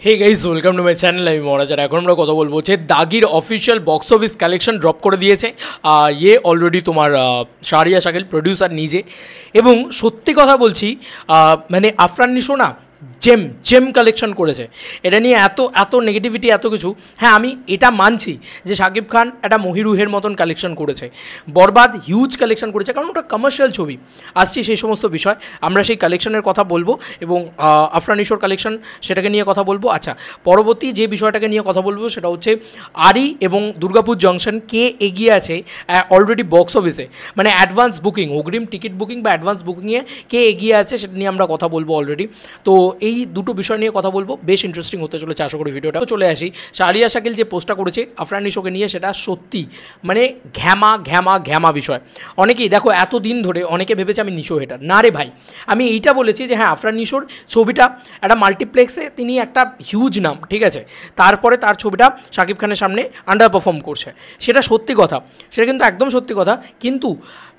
Hey guys welcome to my channel আমি মহারাজ। আর এখন আমরা কথা বলবো যে দাগির official box office collection drop করে দিয়েছে ये অলরেডি তোমার শাহরিয়া শাকিল প্রোডিউসার নিজে। এবং সত্যি কথা বলছি মানে আফরান নিশো না জেম জেম কালেকশন করেছে। এটা নিয়ে এত এত নেগেটিভিটি এত কিছু, হ্যাঁ আমি এটা মানছি যে শাকিব খান একটা মহিরুহের মতন কালেকশন করেছে, বরবাদ হিউজ কালেকশন করেছে, কারণ ওটা কমার্শিয়াল ছবি। আসছি সেই সমস্ত বিষয়, আমরা সেই কালেকশনের কথা বলবো এবং আফরান নিশোর কালেকশন সেটাকে নিয়ে কথা বলবো। আচ্ছা, পরবর্তী যে বিষয়টাকে নিয়ে কথা বলবো সেটা হচ্ছে আরি এবং দুর্গাপুর জংশন কে এগিয়ে আছে অলরেডি বক্স অফিসে, মানে অ্যাডভান্স বুকিং, অগ্রিম টিকিট বুকিং বা অ্যাডভান্স বুকিংয়ে কে এগিয়ে আছে সেটা নিয়ে আমরা কথা বলবো অলরেডি। তো এই দুটো বিষয় নিয়ে কথা বলবো, বেশ ইন্টারেস্টিং হতে চলেছে আশা করি ভিডিওটা। চলে আসি শাহরিয়া শাকিল যে পোস্টটা করেছে আফরান নিশোকে নিয়ে, সেটা সত্যি মানে ঘ্যামা ঘ্যামা ঘ্যামা বিষয়। অনেকেই দেখো এতদিন ধরে অনেকে ভেবেছে আমি নিশো হেটার, না রে ভাই, আমি এইটা বলেছি যে হ্যাঁ আফরান নিশোর ছবিটা একটা মাল্টিপ্লেক্সে তিনি একটা হিউজ নাম, ঠিক আছে, তারপরে তার ছবিটা শাকিব খানের সামনে আন্ডার পারফর্ম করছে, সেটা সত্যি কথা, সেটা কিন্তু একদম সত্যি কথা। কিন্তু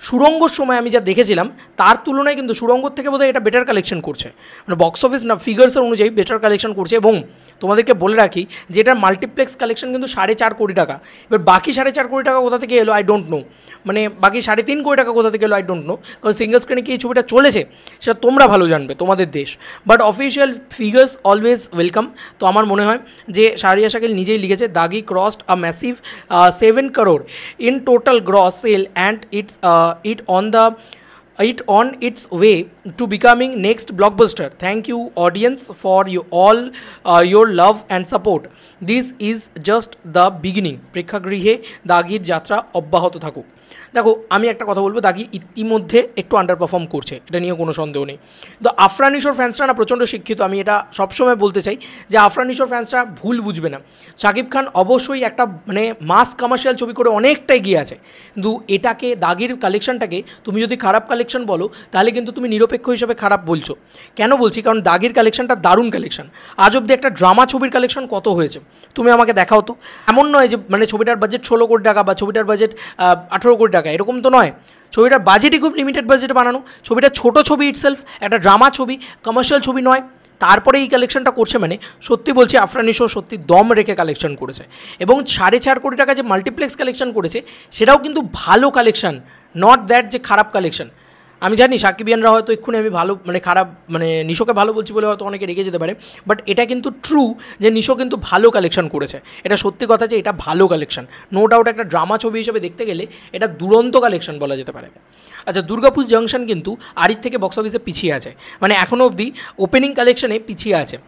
সুরঙ্গর সময় আমি যা দেখেছিলাম তার তুলনায় কিন্তু সুরঙ্গর থেকে বোধহয় এটা বেটার কালেকশন করছে, মানে বক্স অফিস না ফিগার্সের অনুযায়ী বেটার কালেকশন করছে। এবং তোমাদেরকে বলে রাখি যে এটার মাল্টিপ্লেক্স কালেকশন কিন্তু 4.5 কোটি টাকা। এবার বাকি 4.5 কোটি টাকা কোথা থেকে এলো আই ডোন্ট নো, মানে বাকি 3.5 কোটি টাকা কোথা থেকে এলো আই ডোন্ট নো, কারণ সিঙ্গল স্ক্রিনে কি এই ছবিটা চলেছে সেটা তোমরা ভালো জানবে, তোমাদের দেশ। But official figures always welcome. তো আমার মনে হয় যে শাহরিয়া শাকিল নিজেই লিখেছে দাগি crossed a massive 7 crore in total gross sale and it on its way to becoming next blockbuster. Thank you audience for your love and support. This is just the beginning. প্রেক্ষাগৃহে দাগির যাত্রা অব্যাহত থাকুক। দেখো আমি একটা কথা বলবো, দাগি ইতিমধ্যে একটু আন্ডার পারফর্ম করছে, এটা নিয়ে কোনো সন্দেহ নেই। তো আফরান নিশোর ফ্যান্সরা না প্রচণ্ড শিক্ষিত, আমি এটা সবসময় বলতে চাই যে আফরান নিশোর ফ্যান্সরা ভুল বুঝবে না। শাকিব খান অবশ্যই একটা মানে মাস কমার্শিয়াল ছবি করে অনেকটাই গিয়ে আছে, কিন্তু এটাকে দাগির কালেকশনটাকে তুমি যদি খারাপ কালেকশন বলো তাহলে কিন্তু তুমি নিরপেক্ষ হিসেবে খারাপ বলছো। কেন বলছি? কারণ দাগির কালেকশনটা দারুণ কালেকশন। আজ অব্দি একটা ড্রামা ছবির কালেকশন কত হয়েছে তুমি আমাকে দেখাও তো। এমন নয় যে মানে ছবিটার বাজেট 16 কোটি টাকা বা ছবিটার বাজেট 18 কোটি টাকা, এরকম তো নয়। ছবিটার বাজেটই খুব লিমিটেড বাজেটে বানানো, ছবিটা ছোট ছবি ইটসেলফ, একটা ড্রামা ছবি, কমার্শিয়াল ছবি নয়, তারপরে এই কালেকশনটা করছে, মানে সত্যি বলছি আফরান নিশো সত্যি দম রেখে কালেকশন করেছে। এবং 4.5 কোটি টাকা যে মাল্টিপ্লেক্স কালেকশন করেছে সেটাও কিন্তু ভালো কালেকশন, নট দ্যাট যে খারাপ কালেকশন। আমি জানি সাকিবিয়ানরা হয়তো এক্ষুনি আমি ভালো মানে খারাপ মানে নিশোকে ভালো বলছি বলে হয়তো অনেকে রেগে যেতে পারে, বাট এটা কিন্তু ট্রু যে নিশো কিন্তু ভালো কালেকশন করেছে, এটা সত্যি কথা যে এটা ভালো কালেকশন, নো ডাউট। একটা ড্রামা ছবি হিসেবে দেখতে গেলে এটা দুরন্ত কালেকশন বলা যেতে পারে। আচ্ছা, দুর্গাপুর জংশন কিন্তু আরির থেকে বক্স অফিসে পিছিয়ে আছে, মানে এখনও অবধি ওপেনিং কালেকশনে পিছিয়ে আছে।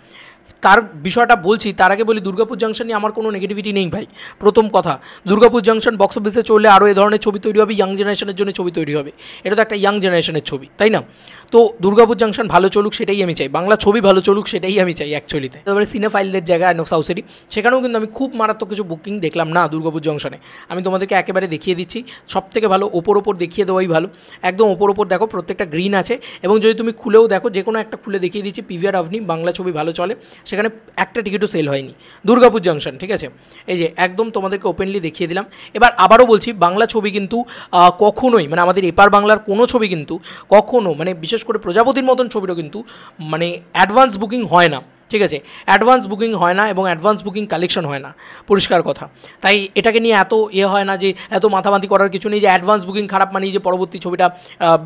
তার বিষয়টা বলছি, তার আগে বলি দুর্গাপুর জংশন নিয়ে আমার কোনো নেগেটিভিটি নেই ভাই। প্রথম কথা, দুর্গাপুর জংশন বক্স অফিসে চললে আরও এ ধরনের ছবি তৈরি হবে, ইয়াং জেনারেশনের জন্য ছবি তৈরি হবে, এটা তো একটা ইয়াং জেনারেশনের ছবি, তাই না? তো দুর্গাপুর জংশন ভালো চলুক সেটাই আমি চাই, বাংলা ছবি ভালো চলুক সেটাই আমি চাই অ্যাকচুয়ালিতে। তারপরে সিনেফাইলদের জায়গা সাউথ সিটি, সেখানেও কিন্তু আমি খুব মারাত্মক কিছু বুকিং দেখলাম না দুর্গাপুর জংশনে। আমি তোমাদেরকে একেবারে দেখিয়ে দিচ্ছি, সবথেকে ভালো ওপর দেখিয়ে দেওয়াই ভালো। একদম ওপর দেখো, প্রত্যেকটা গ্রিন আছে। এবং যদি তুমি খুলেও দেখো, যে কোনো একটা খুলে দেখিয়ে দিচ্ছি, পিভিআর আভনি বাংলা ছবি ভালো চলে, সেখানে একটা টিকিটও সেল হয়নি দুর্গাপুর জংশন, ঠিক আছে? এই যে একদম তোমাদেরকে ওপেনলি দেখিয়ে দিলাম। এবার আবারও বলছি, বাংলা ছবি কিন্তু কখনোই মানে আমাদের এপার বাংলার কোনো ছবি কিন্তু কখনো মানে বিশেষ করে প্রজাপতির মতন ছবিটাও কিন্তু মানে অ্যাডভান্স বুকিং হয় না, ঠিক আছে? অ্যাডভান্স বুকিং হয় না এবং অ্যাডভান্স বুকিং কালেকশন হয় না, পরিষ্কার কথা। তাই এটাকে নিয়ে এত হয় না, যে এত মাথামাতি করার কিছু নেই যে অ্যাডভান্স বুকিং খারাপ মানে যে পরবর্তী ছবিটা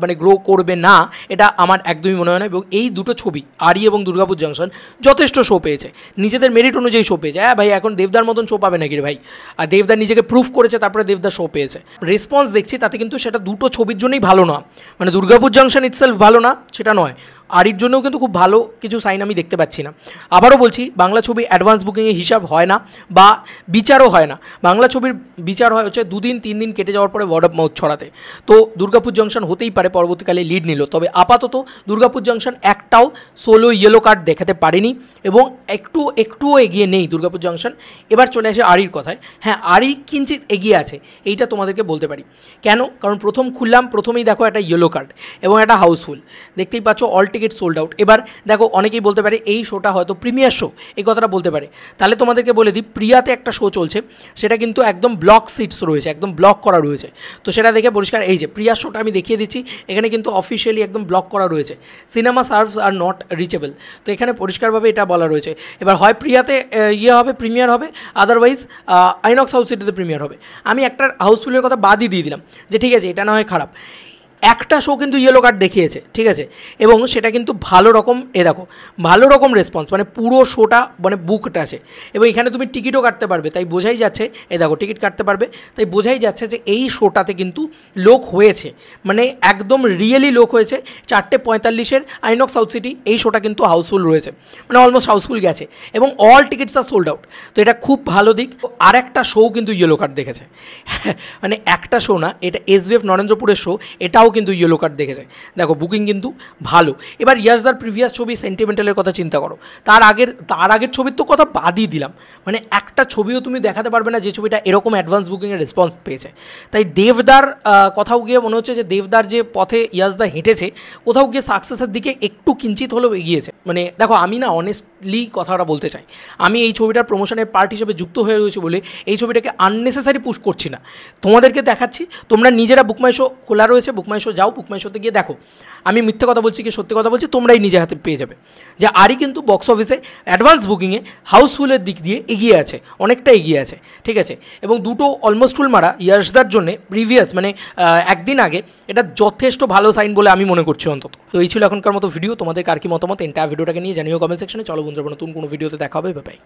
মানে গ্রো করবে না, এটা আমার একদমই মনে হয় না। এবং এই দুটো ছবি আরি এবং দুর্গাপুর জংশন যথেষ্ট শো পেয়েছে, নিজেদের মেরিট অনুযায়ী শো পেয়েছে। হ্যাঁ ভাই, এখন দেবদার মতন শো পাবে নাকি রে ভাই? আর দেবদার নিজেকে প্রুফ করেছে, তারপরে দেবদার শো পেয়েছে। রেসপন্স দেখছি তাতে কিন্তু সেটা দুটো ছবির জন্যই ভালো না, মানে দুর্গাপুর জংশন ইটসেলফ ভালো না সেটা নয়, আরির জন্যও কিন্তু খুব ভালো কিছু সাইন আমি দেখতে পাচ্ছি না। আবারও বলছি, বাংলা ছবি অ্যাডভান্স বুকিংয়ে হিসাব হয় না বা বিচারও হয় না। বাংলা ছবির বিচার হয় হচ্ছে 2 দিন 3 দিন কেটে যাওয়ার পরে ওয়ার্ড অফ মাউথ ছড়াতে। তো দুর্গাপুর জংশন হতেই পারে পরবর্তীকালে লিড নিল, তবে আপাতত দুর্গাপুর জংশন একটাও সোলো ইয়েলো কার্ড দেখাতে পারেনি এবং একটুও এগিয়ে নেই দুর্গাপুর জংশন। এবার চলে আসে আরির কথায়। হ্যাঁ, আরি কিঞ্চিত এগিয়ে আছে, এইটা তোমাদেরকে বলতে পারি। কেন? কারণ প্রথম খুললাম, প্রথমেই দেখো একটা ইয়েলো কার্ড এবং একটা হাউসফুল, দেখতেই পাচ্ছ অল টিকিট সোল্ড আউট। এবার দেখো অনেকেই বলতে পারে এই শোটা হয়তো হয়তো প্রিমিয়ার শো এই কথাটা বলতে পারে। তাহলে তোমাদেরকে বলে দিই, প্রিয়াতে একটা শো চলছে, সেটা কিন্তু একদম ব্লক সিটস রয়েছে, একদম ব্লক করা রয়েছে। তো সেটা দেখে পরিষ্কার, এই যে প্রিয়ার শোটা আমি দেখিয়ে দিচ্ছি, এখানে কিন্তু অফিসিয়ালি একদম ব্লক করা রয়েছে, cinema serves are not reachable. তো এখানে পরিষ্কারভাবে এটা বলা রয়েছে। এবার হয় প্রিয়াতে হবে, প্রিমিয়ার হবে, আদারওয়াইজ আইনক্স হাউস সিটিতে প্রিমিয়ার হবে। আমি একটা হাউসফুলের কথা বাদই দিয়ে দিলাম যে ঠিক আছে এটা না হয় খারাপ, একটা শো কিন্তু ইয়েলো কার্ড দেখিয়েছে, ঠিক আছে, এবং সেটা কিন্তু ভালো রকম, দেখো ভালো রকম রেসপন্স, মানে পুরো শোটা মানে বুকড আছে, এবং এখানে তুমি টিকিটও কাটতে পারবে, তাই বোঝাই যাচ্ছে, দেখো টিকিট কাটতে পারবে, তাই বোঝাই যাচ্ছে যে এই শোটাতে কিন্তু লোক হয়েছে, মানে একদম রিয়েলি লোক হয়েছে। 4:45 আইনক্স সাউথ সিটি এই শোটা কিন্তু হাউসফুল রয়েছে, মানে অলমোস্ট হাউসফুল গেছে, এবং all tickets are sold out. তো এটা খুব ভালো দিক। আর একটা শো কিন্তু ইয়েলো কার্ড দেখেছে, মানে একটা শো না, এটা SBF নরেন্দ্রপুরের শো, এটাও কিন্তু ইয়েলো কার্ড দেখেছে। দেখো বুকিং কিন্তু ভালো। এবার ইয়াসদার প্রিভিয়াস ছবি সেন্টিমেন্টালের কথা চিন্তা করো, তার আগের ছবির তো কথা বাদই দিলাম, মানে একটা ছবিও তুমি দেখাতে পারবে না যে ছবিটা এরকম অ্যাডভান্স বুকিংয়ের রেসপন্স পেয়েছে। তাই দেবদার কোথাও গিয়ে মনে হচ্ছে যে দেবদার যে পথে ইয়াসদা হেঁটেছে, কোথাও গিয়ে সাকসেসের দিকে একটু কিঞ্চিত হলেও এগিয়েছে। মানে দেখো আমি না অনেস্টলি কথাটা বলতে চাই, আমি এই ছবিটার প্রমোশনের পার্ট হিসেবে যুক্ত হয়ে রয়েছে বলে এই ছবিটাকে আননেসেসারি পুশ করছি না, তোমাদেরকে দেখাচ্ছি, তোমরা নিজেরা বুকমাই শো খোলা রয়েছে, বুকমাই শো যাও, বুকমাই শোতে গিয়ে দেখো আমি মিথ্যে কথা বলছি কি সত্যি কথা বলছি তোমরাই নিজে হাতে পেয়ে যাবে যে আরই কিন্তু বক্স অফিসে অ্যাডভান্স বুকিংয়ে হাউসফুলের দিক দিয়ে এগিয়ে আছে, অনেকটা এগিয়ে আছে, ঠিক আছে। এবং দুটো অলমোস্ট ফুল মারা ইয়াশদার জন্যে প্রিভিয়াস মানে একদিন আগে, এটা যথেষ্ট ভালো সাইন বলে আমি মনে করছি অন্তত। তো এই ছিল এখনকার মতো ভিডিও, তোমাদের কার কি মতামত এন্টায়ার ভিডিওটাকে নিয়ে জানিও কমেন্ট সেকশনে। চলো বন্ধুরা, নতুন কোনো ভিডিওতে দেখা হবে, বাই বাই।